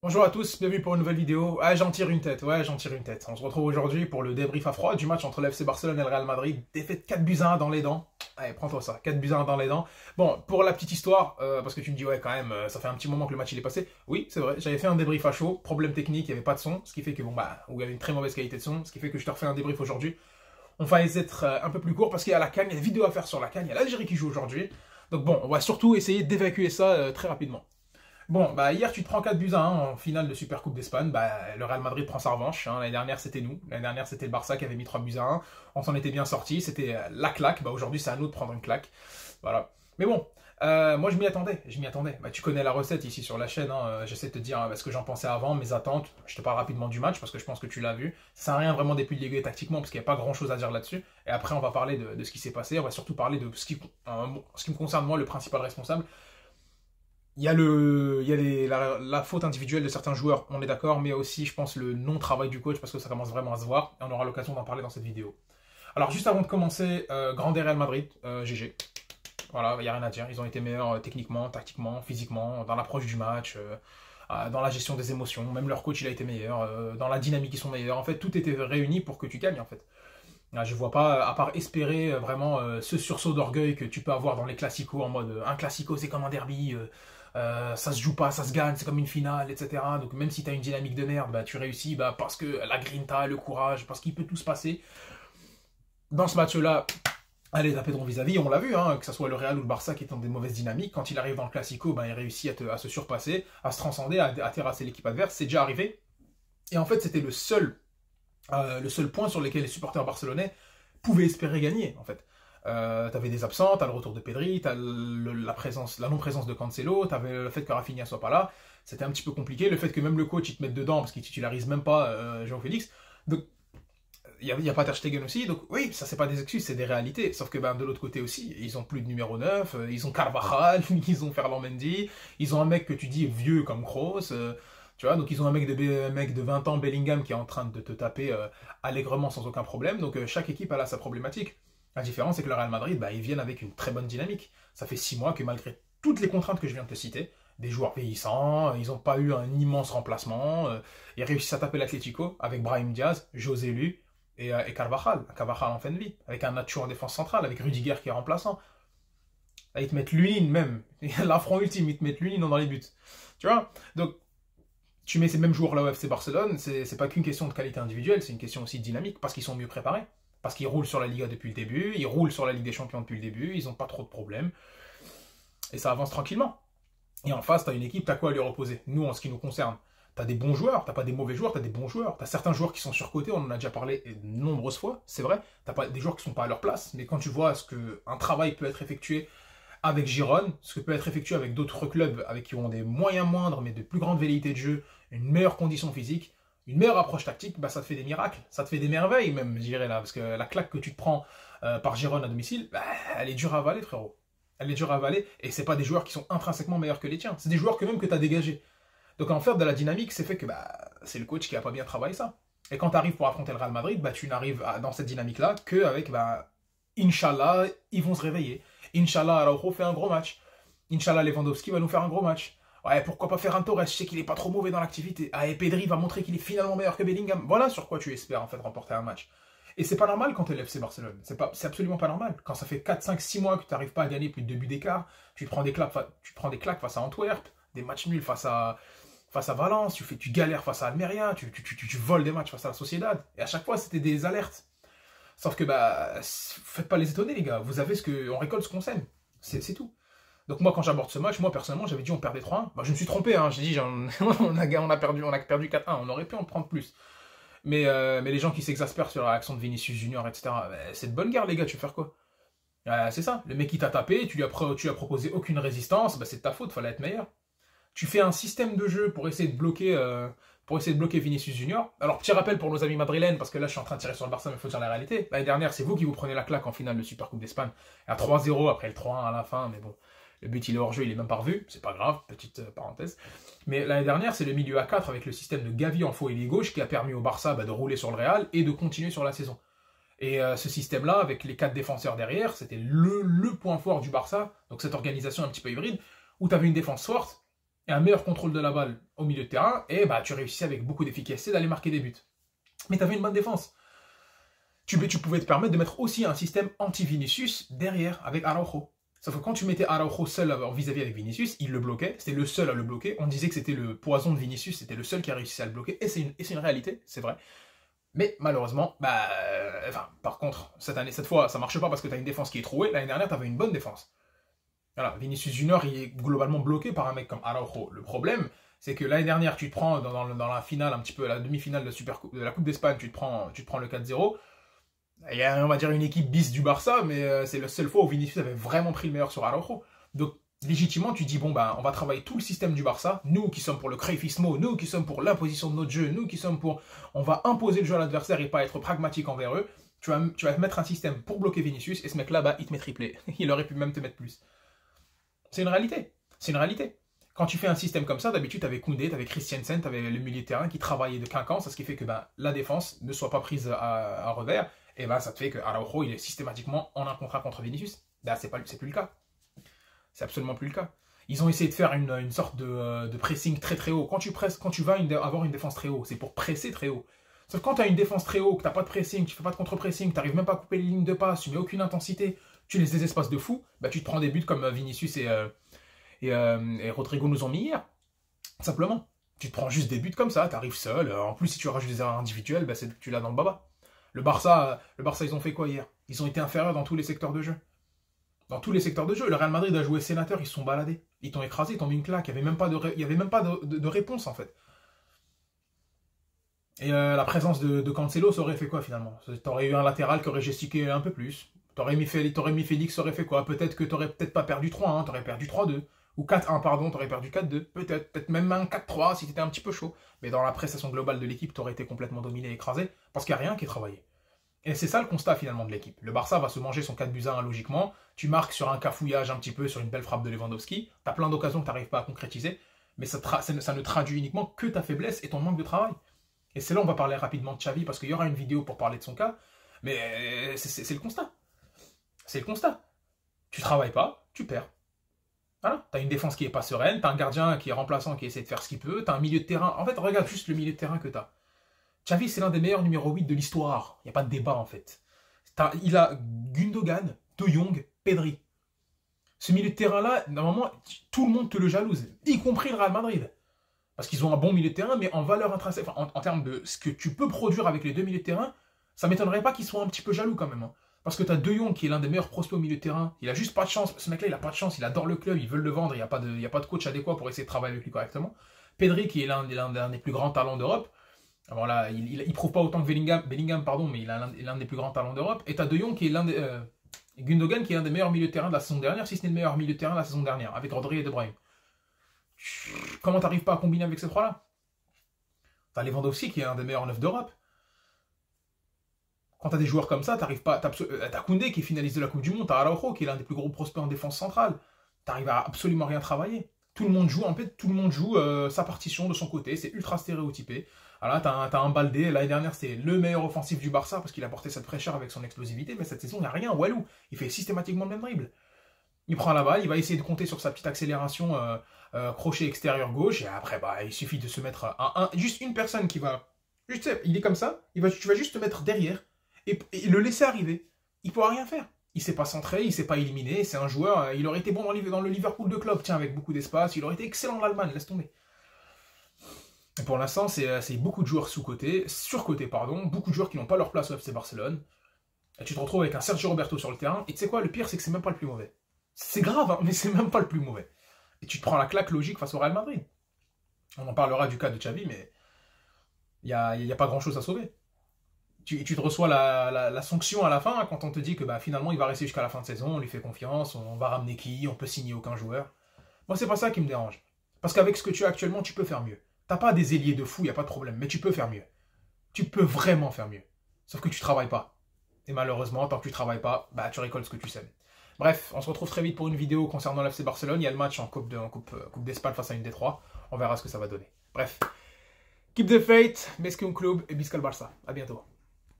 Bonjour à tous, bienvenue pour une nouvelle vidéo. Ah, j'en tire une tête, ouais, j'en tire une tête. On se retrouve aujourd'hui pour le débrief à froid du match entre l'FC Barcelone et le Real Madrid. Défaite 4 buts à 1 dans les dents. Allez, prends-toi ça, 4 buts à 1 dans les dents. Bon, pour la petite histoire, parce que tu me dis, ouais, quand même, ça fait un petit moment que le match il est passé. Oui, c'est vrai, j'avais fait un débrief à chaud, problème technique, il n'y avait pas de son, ce qui fait que, bon, bah, ou il y avait une très mauvaise qualité de son, ce qui fait que je te refais un débrief aujourd'hui. On va essayer d'être un peu plus court parce qu'il y a la CAN, il y a des vidéos à faire sur la CAN, il y a l'Algérie qui joue aujourd'hui. Donc bon, on va surtout essayer d'évacuer ça très rapidement. Bon, bah hier tu te prends 4 buts à 1 en finale de Supercoupe d'Espagne. Bah, le Real Madrid prend sa revanche. Hein. L'année dernière c'était nous. L'année dernière c'était le Barça qui avait mis 3 buts à 1. On s'en était bien sorti. C'était la claque. Bah, aujourd'hui c'est à nous de prendre une claque. Voilà. Mais bon, moi je m'y attendais. Je m'y attendais. Bah, tu connais la recette ici sur la chaîne. Hein. J'essaie de te dire ce que j'en pensais avant, mes attentes. Je te parle rapidement du match parce que je pense que tu l'as vu. Ça sert à rien vraiment d'épiloguer tactiquement parce qu'il n'y a pas grand chose à dire là-dessus. Et après on va parler de ce qui s'est passé. On va surtout parler de ce qui me concerne moi, le principal responsable. La faute individuelle de certains joueurs, on est d'accord, mais aussi, je pense, le non-travail du coach, parce que ça commence vraiment à se voir, et on aura l'occasion d'en parler dans cette vidéo. Alors, juste avant de commencer, Grand Real Madrid, GG. Voilà, il n'y a rien à dire. Ils ont été meilleurs techniquement, tactiquement, physiquement, dans l'approche du match, dans la gestion des émotions. Même leur coach, il a été meilleur. Dans la dynamique, ils sont meilleurs. En fait, tout était réuni pour que tu gagnes, en fait. Je vois pas, à part espérer vraiment ce sursaut d'orgueil que tu peux avoir dans les classicos, en mode un classico c'est comme un derby, ça se joue pas, ça se gagne, c'est comme une finale, etc. Donc même si tu as une dynamique de merde, bah, tu réussis parce que la grinta, le courage, parce qu'il peut tout se passer. Dans ce match-là, allez taper ton vis-à-vis, on l'a vu, hein, que ce soit le Real ou le Barça qui est dans des mauvaises dynamiques, quand il arrive dans le classico, bah, il réussit à se surpasser, à se transcender, à terrasser l'équipe adverse, c'est déjà arrivé. Et en fait, c'était le seul point sur lequel les supporters barcelonais pouvaient espérer gagner, en fait. T'avais des absents, t'as le retour de Pedri, t'as la non-présence de Cancelo, t'avais le fait que Rafinha soit pas là, c'était un petit peu compliqué, le fait que même le coach il te mette dedans parce qu'il titularise même pas João Félix, donc il y a pas Ter Stegen aussi, donc oui, ça c'est pas des excuses, c'est des réalités, sauf que de l'autre côté aussi, ils ont plus de numéro 9, ils ont Carvajal, ils ont Ferland Mendy, ils ont un mec que tu dis vieux comme Kroos, tu vois, donc ils ont un mec de 20 ans, Bellingham, qui est en train de te taper allègrement sans aucun problème. Donc chaque équipe a là sa problématique. La différence, c'est que le Real Madrid, ils viennent avec une très bonne dynamique. Ça fait 6 mois que malgré toutes les contraintes que je viens de te citer, des joueurs vieillissants, ils n'ont pas eu un immense remplacement, ils réussissent à taper l'Atlético avec Brahim Diaz, José Lu et Carvajal. Carvajal en fin de vie, avec un Nacho en défense centrale, avec Rudiger qui est remplaçant. Là, ils te mettent Lunin même, l'affront ultime, ils te mettent Lunin dans les buts. Tu vois. Donc tu mets ces mêmes joueurs là au FC Barcelone, c'est pas qu'une question de qualité individuelle, c'est une question aussi de dynamique, parce qu'ils sont mieux préparés, parce qu'ils roulent sur la Liga depuis le début, ils roulent sur la Ligue des Champions depuis le début, ils n'ont pas trop de problèmes, et ça avance tranquillement. Et en face, t'as une équipe, t'as quoi à lui reposer? Nous, en ce qui nous concerne, t'as des bons joueurs, t'as pas des mauvais joueurs, t'as des bons joueurs, t'as certains joueurs qui sont surcotés, on en a déjà parlé de nombreuses fois, c'est vrai, t'as pas des joueurs qui sont pas à leur place, mais quand tu vois ce que un travail peut être effectué avec Giron, ce que peut être effectué avec d'autres clubs avec qui ont des moyens moindres mais de plus grande velléité de jeu, une meilleure condition physique, une meilleure approche tactique, ça te fait des miracles, ça te fait des merveilles même, je dirais là, parce que la claque que tu te prends par Giron à domicile, elle est dure à avaler frérot. Elle est dure à avaler et c'est pas des joueurs qui sont intrinsèquement meilleurs que les tiens, c'est des joueurs que même que tu as dégagés. Donc en fait de la dynamique, c'est fait que c'est le coach qui a pas bien travaillé ça. Et quand tu arrives pour affronter le Real Madrid, tu n'arrives dans cette dynamique-là qu'avec, Inch'Allah, ils vont se réveiller. Inch'Allah, Araujo fait un gros match. Inch'Allah, Lewandowski va nous faire un gros match. Ouais, pourquoi pas faire un Torres? Je sais qu'il est pas trop mauvais dans l'activité. Ah, et Pedri va montrer qu'il est finalement meilleur que Bellingham. Voilà sur quoi tu espères en fait remporter un match. Et c'est pas normal quand t'es l'FC Barcelone. C'est absolument pas normal. Quand ça fait 4, 5, 6 mois que tu n'arrives pas à gagner plus de 2 buts d'écart, tu prends des claques face à Antwerp, des matchs nuls face à Valence, tu galères face à Almeria, tu voles des matchs face à la Sociedad. Et à chaque fois, c'était des alertes. Sauf que faites pas les étonner les gars, on récolte ce qu'on sème, c'est tout. Donc moi quand j'aborde ce match, moi personnellement j'avais dit on perdait 3-1, je me suis trompé, hein. J'ai dit on a perdu 4-1, on aurait pu en prendre plus. Mais les gens qui s'exaspèrent sur la réaction de Vinicius Junior, etc., c'est de bonne guerre les gars, tu veux faire quoi? C'est ça, le mec qui t'a tapé, tu lui as proposé aucune résistance, c'est de ta faute, fallait être meilleur. Tu fais un système de jeu pour essayer de bloquer Vinicius Junior. Alors, petit rappel pour nos amis madrilènes, parce que là, je suis en train de tirer sur le Barça, mais il faut dire la réalité. L'année dernière, c'est vous qui vous prenez la claque en finale de Supercoupe d'Espagne. À 3-0, après le 3-1 à la fin, mais bon, le but, il est hors jeu, il est même pas revu. C'est pas grave, petite parenthèse. Mais l'année dernière, c'est le milieu à 4 avec le système de Gavi en faux ailier gauche qui a permis au Barça de rouler sur le Real et de continuer sur la saison. Et ce système-là, avec les 4 défenseurs derrière, c'était le point fort du Barça. Donc cette organisation un petit peu hybride, où tu avais une défense forte, et un meilleur contrôle de la balle au milieu de terrain, et bah, tu réussis avec beaucoup d'efficacité d'aller marquer des buts. Mais tu avais une bonne défense. Tu pouvais te permettre de mettre aussi un système anti-Vinicius derrière avec Araujo. Sauf que quand tu mettais Araujo seul vis-à-vis avec Vinicius, il le bloquait, c'était le seul à le bloquer. On disait que c'était le poison de Vinicius, c'était le seul qui a réussi à le bloquer, et c'est une réalité, c'est vrai. Mais malheureusement, par contre, cette fois, ça marche pas parce que tu as une défense qui est trouée. L'année dernière, tu avais une bonne défense. Voilà, Vinicius Junior, il est globalement bloqué par un mec comme Araujo. Le problème, c'est que l'année dernière, tu te prends dans la finale, un petit peu la demi-finale de la Coupe d'Espagne, tu te prends le 4-0. Il y a, on va dire, une équipe bis du Barça, mais c'est la seule fois où Vinicius avait vraiment pris le meilleur sur Araujo. Donc, légitimement, tu dis, bon, on va travailler tout le système du Barça, nous qui sommes pour le crayfismo, nous qui sommes pour l'imposition de notre jeu, nous qui sommes pour... On va imposer le jeu à l'adversaire et pas être pragmatique envers eux. Tu vas mettre un système pour bloquer Vinicius, et ce mec-là, il te met triplé. Il aurait pu même te mettre plus. C'est une réalité. C'est une réalité. Quand tu fais un système comme ça, d'habitude, tu avais Koundé, tu avais Christiansen, tu avais le milieu de terrain qui travaillait de quinquant, ce qui fait que la défense ne soit pas prise à revers, et ça te fait que Araujo, il est systématiquement en un contre Vinicius. C'est plus le cas. C'est absolument plus le cas. Ils ont essayé de faire une sorte de pressing très très haut. Quand tu vas avoir une défense très haut, c'est pour presser très haut. Sauf que quand tu as une défense très haut, que tu n'as pas de pressing, tu fais pas de contre-pressing, tu n'arrives même pas à couper les lignes de passe, tu mets aucune intensité, tu laisses des espaces de fou, tu te prends des buts comme Vinicius et Rodrigo nous ont mis hier. Simplement. Tu te prends juste des buts comme ça, tu arrives seul. En plus, si tu rajoutes des erreurs individuelles, tu l'as dans le baba. Le Barça, ils ont fait quoi hier? Ils ont été inférieurs dans tous les secteurs de jeu. Dans tous les secteurs de jeu. Le Real Madrid a joué sénateur, ils se sont baladés. Ils t'ont écrasé, ils t'ont mis une claque. Il n'y avait même pas de réponse, en fait. Et la présence de Cancelo, ça aurait fait quoi, finalement? T'aurais eu un latéral qui aurait gesticulé un peu plus. T'aurais mis Félix, ça aurait fait quoi? Peut-être que t'aurais peut-être pas perdu 3-1, t'aurais perdu 3-2. Ou 4-1, pardon, t'aurais perdu 4-2. Peut-être même un 4-3 si t'étais un petit peu chaud. Mais dans la prestation globale de l'équipe, t'aurais été complètement dominé, écrasé. Parce qu'il n'y a rien qui est travaillé. Et c'est ça le constat finalement de l'équipe. Le Barça va se manger son 4-1 logiquement. Tu marques sur un cafouillage un petit peu, sur une belle frappe de Lewandowski. T'as plein d'occasions que t'arrives pas à concrétiser. Mais ça ne traduit uniquement que ta faiblesse et ton manque de travail. Et c'est là où on va parler rapidement de Xavi, parce qu'il y aura une vidéo pour parler de son cas. Mais c'est le constat. C'est le constat. Tu travailles pas, tu perds. Voilà. T'as une défense qui est pas sereine, t'as un gardien qui est remplaçant, qui essaie de faire ce qu'il peut, t'as un milieu de terrain. En fait, regarde juste le milieu de terrain que t'as. Xavi, c'est l'un des meilleurs numéro 8 de l'histoire. Il n'y a pas de débat, en fait. Il a Gundogan, De Jong, Pedri. Ce milieu de terrain-là, normalement, tout le monde te le jalouse, y compris le Real Madrid. Parce qu'ils ont un bon milieu de terrain, mais en valeur intrinsèque, en termes de ce que tu peux produire avec les deux milieux de terrain, ça ne m'étonnerait pas qu'ils soient un petit peu jaloux quand même. Hein. Parce que tu as De Jong, qui est l'un des meilleurs prospects au milieu de terrain. Il a juste pas de chance. Ce mec-là, il a pas de chance. Il adore le club, ils veulent le vendre. Il n'y a pas de coach adéquat pour essayer de travailler avec lui correctement. Pedri, qui est l'un des plus grands talents d'Europe. Alors là, il prouve pas autant que Bellingham, pardon, mais il est l'un des plus grands talents d'Europe. Et tu as De Jong, qui est l'un des... Gundogan, qui est l'un des meilleurs milieux de terrain de la saison dernière, si ce n'est le meilleur milieu de terrain de la saison dernière, avec Rodri et De Bruyne. Comment t'arrives pas à combiner avec ces trois-là? T'as Lewandowski, qui est un des meilleurs neufs d'Europe. Quand t'as des joueurs comme ça, t'arrives pas... T'as Koundé, qui est finaliste de la Coupe du Monde. T'as Araujo, qui est l'un des plus gros prospects en défense centrale. T'arrives à absolument rien travailler. Tout le monde joue, en fait, tout le monde joue sa partition de son côté. C'est ultra stéréotypé. Alors là, t'as un Baldé. L'année dernière, c'était le meilleur offensif du Barça parce qu'il a porté cette fraîcheur avec son explosivité. Mais cette saison, il n'y a rien. Walou, il fait systématiquement le même dribble. Il prend la balle, il va essayer de compter sur sa petite accélération crochet extérieur gauche. Et après, il suffit de se mettre juste une personne qui va... il est comme ça. Tu vas juste te mettre derrière et le laisser arriver. Il ne pourra rien faire. Il ne s'est pas centré, il ne s'est pas éliminé. C'est un joueur... il aurait été bon dans le Liverpool de club, tiens, avec beaucoup d'espace. Il aurait été excellent en Allemagne, laisse tomber. Et pour l'instant, c'est beaucoup de joueurs surcotés, pardon, beaucoup de joueurs qui n'ont pas leur place au FC Barcelone. Et tu te retrouves avec un Sergio Roberto sur le terrain. Et tu sais quoi, le pire, c'est que c'est même pas le plus mauvais. C'est grave, hein, mais c'est même pas le plus mauvais. Et tu te prends la claque logique face au Real Madrid. On en parlera du cas de Xavi, mais il n'y a pas grand-chose à sauver. Tu te reçois la sanction à la fin, hein, quand on te dit que finalement, il va rester jusqu'à la fin de saison, on lui fait confiance, on va ramener qui, on peut signer aucun joueur. Moi, c'est pas ça qui me dérange. Parce qu'avec ce que tu as actuellement, tu peux faire mieux. T'as pas des ailiers de fou, il n'y a pas de problème, mais tu peux faire mieux. Tu peux vraiment faire mieux. Sauf que tu travailles pas. Et malheureusement, tant que tu travailles pas, tu récoltes ce que tu sèmes. Bref, on se retrouve très vite pour une vidéo concernant l'FC Barcelone. Il y a le match en Coupe d'Espagne face à une des trois. On verra ce que ça va donner. Bref, keep the faith, Mesque un club et Biscal Barça. À bientôt.